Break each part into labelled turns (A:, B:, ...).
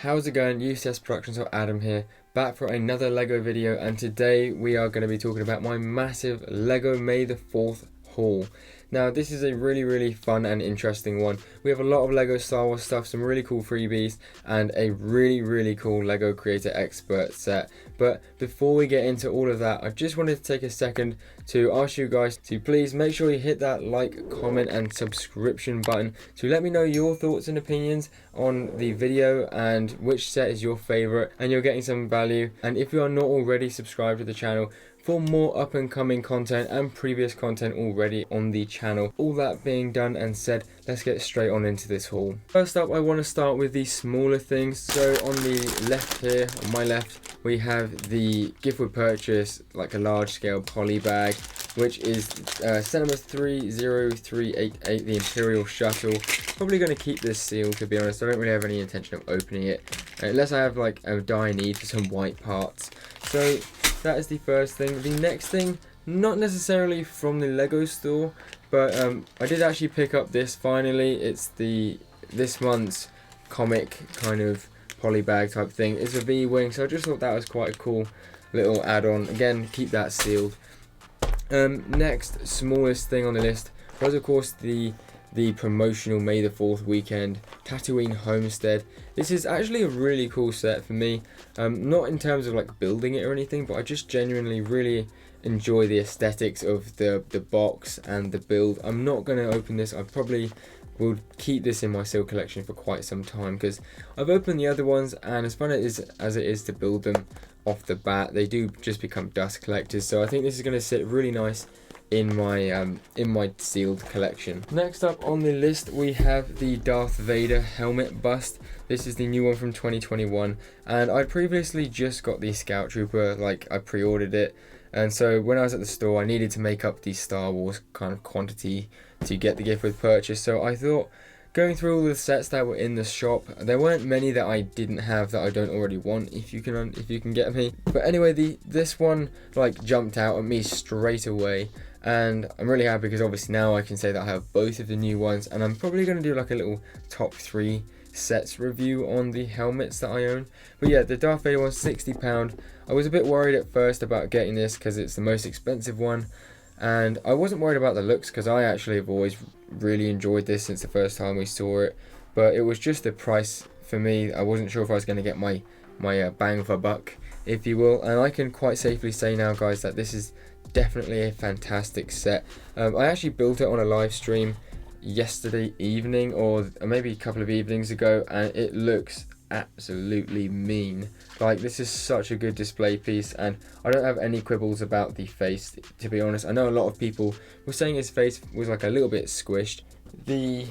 A: How's it going? UCS Productions or Adam here, back for another LEGO video, and today we are going to be talking about my massive LEGO May the 4th haul. Now this is a really fun and interesting one. We have a lot of LEGO Star Wars stuff, some really cool freebies, and a really cool LEGO Creator Expert set. But before we get into all of that, I just wanted to take a second to ask you guys to please make sure you hit that like, comment and subscription button to let me know your thoughts and opinions on the video and which set is your favorite and you're getting some value. And if you are not already subscribed to the channel for more up and coming content and previous content already on the channel. All that being done and said, let's get straight on into this haul. First up, I want to start with the smaller things. So on the left here, on my left, we have the gift with purchase, like a large scale poly bag, which is Cinema 30388, the Imperial Shuttle. Probably going to keep this sealed, to be honest. I don't really have any intention of opening it, unless I have like a dire need for some white parts. So that is the first thing. The next thing, not necessarily from the LEGO store, but I did actually pick up this finally. It's this month's comic kind of poly bag type thing. It's a V-wing, so I just thought that was quite a cool little add-on. Again, keep that sealed. Next, smallest thing on the list was of course the promotional May the 4th weekend Tatooine Homestead. This is actually a really cool set for me, not in terms of like building it or anything, but I just genuinely really enjoy the aesthetics of the box and the build. I'm not going to open this. I probably will keep this in my seal collection for quite some time because I've opened the other ones, and as fun as it is to build them off the bat, they do just become dust collectors. So I think this is going to sit really nice in my sealed collection. Next up on the list, we have the Darth Vader helmet bust. This is the new one from 2021, and I previously just got the Scout Trooper, like I pre-ordered it, and so when I was at the store I needed to make up the Star Wars kind of quantity to get the gift with purchase. So I thought, going through all the sets that were in the shop, there weren't many that I didn't have that I don't already want, if you can get me. But anyway, this one like jumped out at me straight away, and I'm really happy because obviously now I can say that I have both of the new ones, and I'm probably going to do like a little top 3 sets review on the helmets that I own. But yeah, the Darth Vader one's £60. I was a bit worried at first about getting this because it's the most expensive one, and I wasn't worried about the looks because I actually have always really enjoyed this since the first time we saw it, but it was just the price for me. I wasn't sure if I was going to get my bang for buck, if you will, and I can quite safely say now, guys, that this is definitely a fantastic set. I actually built it on a live stream yesterday evening, or maybe a couple of evenings ago, and it looks absolutely mean. Like, this is such a good display piece, and I don't have any quibbles about the face, to be honest. I know a lot of people were saying his face was like a little bit squished. The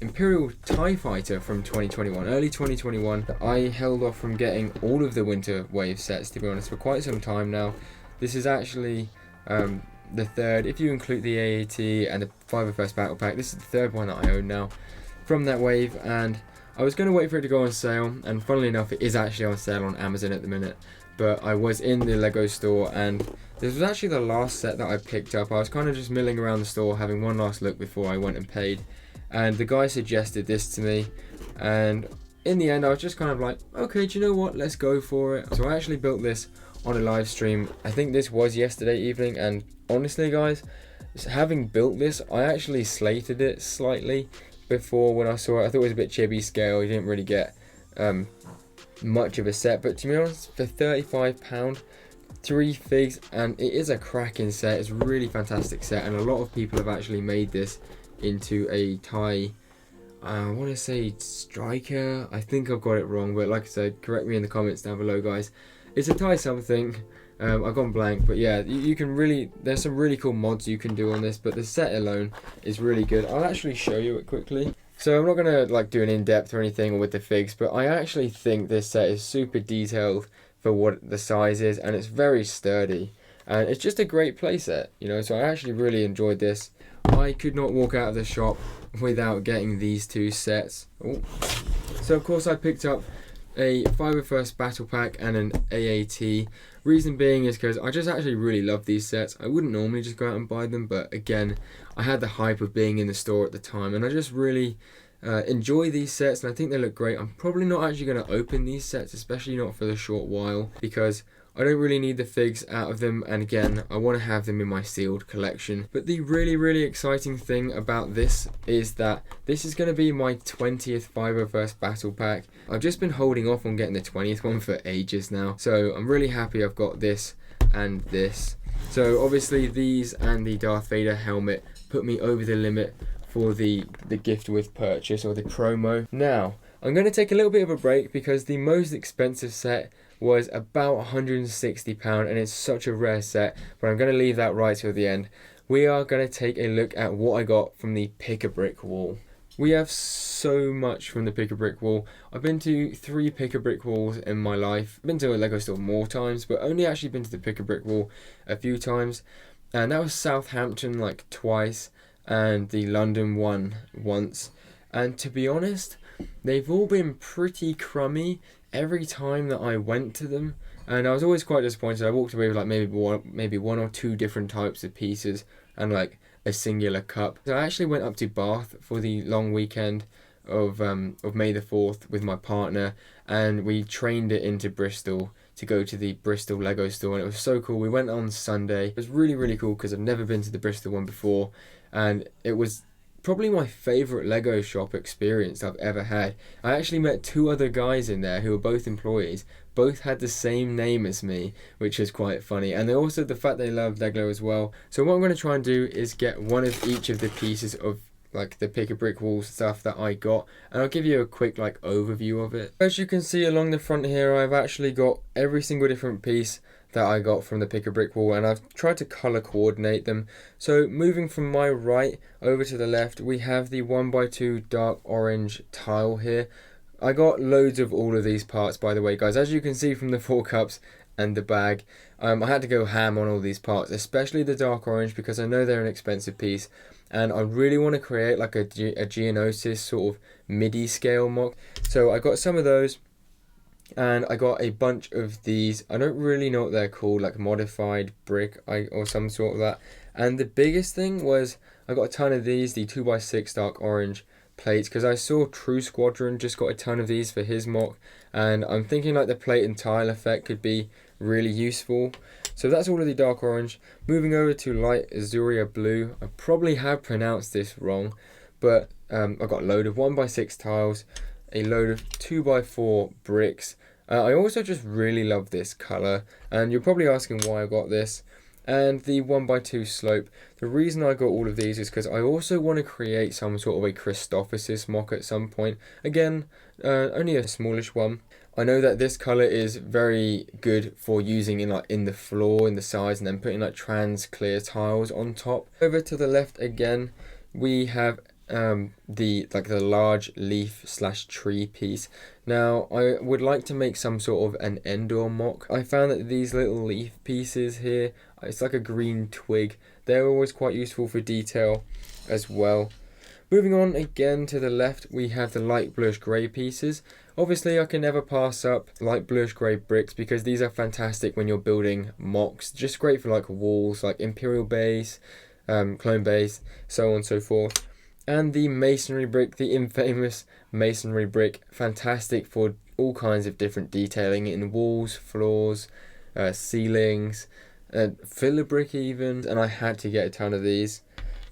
A: Imperial TIE Fighter from 2021, early 2021, I held off from getting all of the Winter Wave sets, to be honest, for quite some time now. This is actually the third, if you include the AAT and the 501st Battle Pack, this is the third one that I own now from that wave, and I was going to wait for it to go on sale, and funnily enough it is actually on sale on Amazon at the minute. But I was in the LEGO store, and this was actually the last set that I picked up. I was kind of just milling around the store having one last look before I went and paid, and the guy suggested this to me, and in the end I was just kind of like, okay, do you know what, let's go for it. So I actually built this on a live stream. I think this was yesterday evening, and honestly guys, having built this, I actually slated it slightly before when I saw it. I thought it was a bit chibi scale. You didn't really get much of a set, but to be honest, for £35, 3 figs, and it is a cracking set. It's a really fantastic set, and a lot of people have actually made this into a TIE, I want to say Striker. I think I've got it wrong, but like I said, correct me in the comments down below, guys. It's a TIE something. I've gone blank, but yeah, you can really, there's some really cool mods you can do on this, but the set alone is really good. I'll actually show you it quickly. So I'm not going to like do an in-depth or anything with the figs, but I actually think this set is super detailed for what the size is, and it's very sturdy, and it's just a great playset, you know. So I actually really enjoyed this. I could not walk out of the shop without getting these 2 sets. Ooh. So of course I picked up a 501st Battle Pack and an AAT. Reason being is because I just actually really love these sets. I wouldn't normally just go out and buy them, but again, I had the hype of being in the store at the time, and I just really enjoy these sets, and I think they look great. I'm probably not actually going to open these sets, especially not for the short while, because I don't really need the figs out of them, and again, I want to have them in my sealed collection. But the really exciting thing about this is that this is going to be my 20th Fiberverse Battle Pack. I've just been holding off on getting the 20th one for ages now, so I'm really happy I've got this and this. So obviously these and the Darth Vader helmet put me over the limit for the gift with purchase, or the promo. Now, I'm going to take a little bit of a break because the most expensive set was about £160, and it's such a rare set, but I'm going to leave that right till the end. We are going to take a look at what I got from the Pick-a-Brick wall. We have so much from the Pick-a-Brick wall. I've been to 3 Pick-a-Brick walls in my life. I've been to a LEGO store more times, but only actually been to the Pick-a-Brick wall a few times. And that was Southampton like twice, and the London one once. And to be honest, they've all been pretty crummy every time that I went to them, and I was always quite disappointed. I walked away with like maybe one or two different types of pieces and like a singular cup. So I actually went up to Bath for the long weekend of May the 4th with my partner, and we trained it into Bristol to go to the Bristol LEGO store, and it was so cool. We went on Sunday. It was really cool because I've never been to the Bristol one before, and it was probably my favourite LEGO shop experience I've ever had. I actually met 2 other guys in there who were both employees. Both had the same name as me, which is quite funny. And also the fact they love LEGO as well. So what I'm going to try and do is get one of each of the pieces of like the Pick-a-Brick wall stuff that I got, and I'll give you a quick like overview of it. As you can see along the front here, I've actually got every single different piece that I got from the Pick-a-Brick wall, and I've tried to colour coordinate them. So moving from my right over to the left, we have the 1x2 dark orange tile here. I got loads of all of these parts, by the way, guys. As you can see from the 4 cups and the bag, I had to go ham on all these parts, especially the dark orange, because I know they're an expensive piece, and I really want to create like a Geonosis sort of MIDI scale mock. So I got some of those, and I got a bunch of these. I don't really know what they're called, like modified brick or some sort of that. And the biggest thing was I got a ton of these, the 2x6 dark orange plates, because I saw True Squadron just got a ton of these for his mock, and I'm thinking like the plate and tile effect could be really useful. So that's all of the dark orange. Moving over to light Azuria blue. I probably have pronounced this wrong, but I got a load of 1x6 tiles, a load of 2x4 bricks. I also just really love this colour, and you're probably asking why I got this. And the 1x2 slope. The reason I got all of these is because I also want to create some sort of a Christophersis mock at some point. Again, only a smallish one. I know that this colour is very good for using in the floor, in the sides, and then putting like trans clear tiles on top. Over to the left again, we have the large leaf / tree piece. Now I would like to make some sort of an Endor mock. I found that these little leaf pieces here, it's like a green twig, they're always quite useful for detail as well. Moving on again to the left, we have the light bluish grey pieces. Obviously I can never pass up light bluish grey bricks, because these are fantastic when you're building mocks. Just great for like walls, like Imperial base, clone base, so on and so forth. And the masonry brick, the infamous masonry brick, fantastic for all kinds of different detailing in walls, floors, ceilings, filler brick even, and I had to get a ton of these.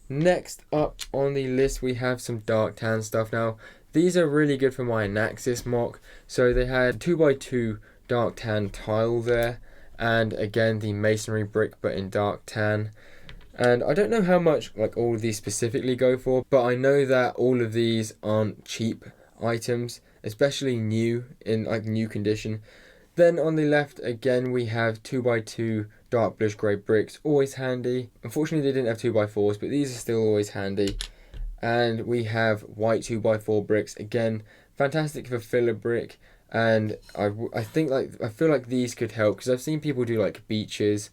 A: Next up on the list, we have some dark tan stuff. Now these are really good for my Anaxis mock. So they had 2x2 dark tan tile there, and again the masonry brick but in dark tan. And I don't know how much like all of these specifically go for, but I know that all of these aren't cheap items, especially new, in like new condition. Then on the left again we have 2x2 dark bluish grey bricks, always handy. Unfortunately they didn't have 2x4s, but these are still always handy. And we have white 2x4 bricks, again fantastic for filler brick, and I feel like these could help, because I've seen people do like beaches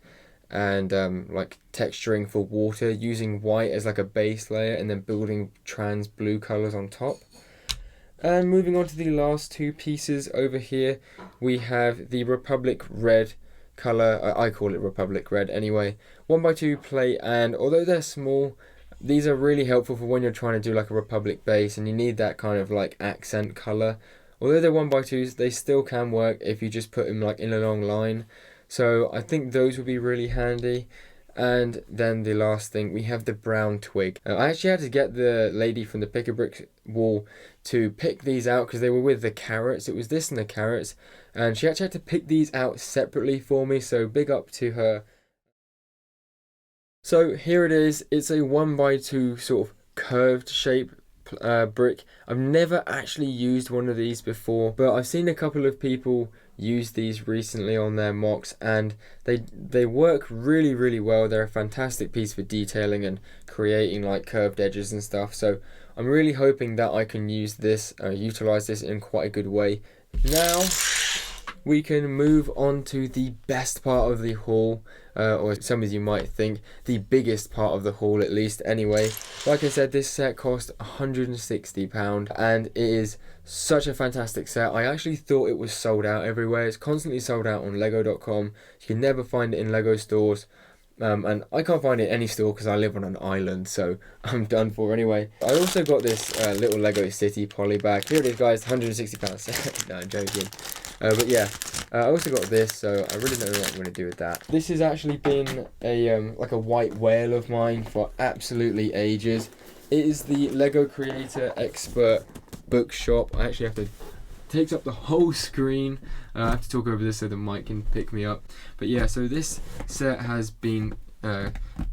A: and like texturing for water using white as like a base layer and then building trans blue colors on top. And moving on to the last 2 pieces over here, we have the Republic red color. I call it Republic red anyway. 1x2 plate, and although they're small, these are really helpful for when you're trying to do like a Republic base and you need that kind of like accent color. Although they're 1x2s, they still can work if you just put them like in a long line. So I think those would be really handy. And then the last thing, we have the brown twig. I actually had to get the lady from the Pick a Brick wall to pick these out because they were with the carrots. It was this and the carrots, and she actually had to pick these out separately for me, so big up to her. So here it is. It's a 1x2 sort of curved shape brick. I've never actually used one of these before, but I've seen a couple of people use these recently on their mocks, and they work really well. They're a fantastic piece for detailing and creating like curved edges and stuff. So I'm really hoping that I can use this, utilize this in quite a good way. Now we can move on to the best part of the haul, or some of you might think the biggest part of the haul, at least anyway. Like I said, this set cost £160 and it is such a fantastic set. I actually thought it was sold out everywhere. It's constantly sold out on lego.com. You can never find it in Lego stores. And I can't find it in any store because I live on an island, so I'm done for anyway. I also got this little Lego City poly bag. Here it is, guys, £160. No, I'm joking. But yeah, I also got this, so I really don't know what I'm going to do with that. This has actually been a like a white whale of mine for absolutely ages. It is the Lego Creator Expert bookshop. I actually have to takes up the whole screen. I have to talk over this so the mic can pick me up. But yeah, so this set has been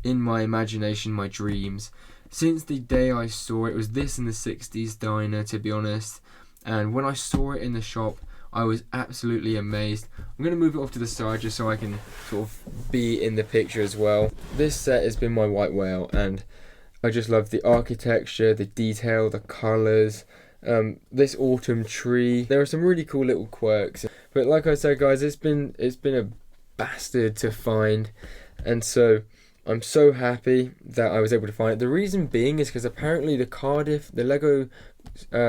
A: in my imagination, my dreams, since the day I saw it. It was this in the 60s diner, to be honest. And when I saw it in the shop, I was absolutely amazed. I'm going to move it off to the side just so I can sort of be in the picture as well. This set has been my white whale, and I just love the architecture, the detail, the colours. This autumn tree. There are some really cool little quirks, but like I said, guys, it's been a bastard to find, and so I'm so happy that I was able to find it. The reason being is because apparently the Lego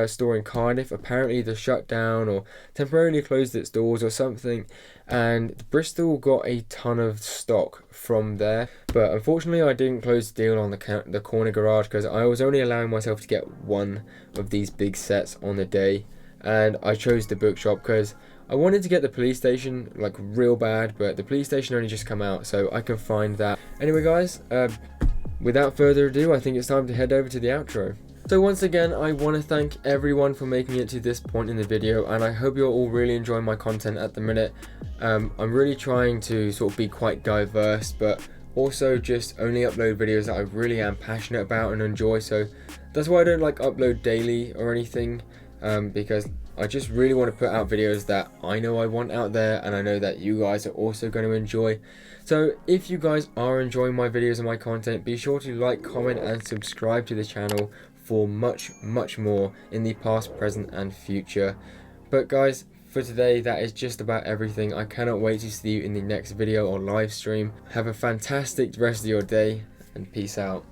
A: store in Cardiff, apparently they shut down or temporarily closed its doors or something, and Bristol got a ton of stock from there. But unfortunately I didn't close the deal on the corner garage because I was only allowing myself to get one of these big sets on the day, and I chose the bookshop because I wanted to get the police station like real bad, but the police station only just come out, so I can find that. Anyway, guys, without further ado, I think it's time to head over to the outro. So once again, I want to thank everyone for making it to this point in the video, and I hope you're all really enjoying my content at the minute. I'm really trying to sort of be quite diverse, but also just only upload videos that I really am passionate about and enjoy. So that's why I don't like upload daily or anything, because I just really want to put out videos that I know I want out there, and I know that you guys are also going to enjoy. So if you guys are enjoying my videos and my content, be sure to like, comment and subscribe to the channel for much more in the past, present and future. But guys, for today, that is just about everything. I cannot wait to see you in the next video or live stream. Have a fantastic rest of your day, and peace out.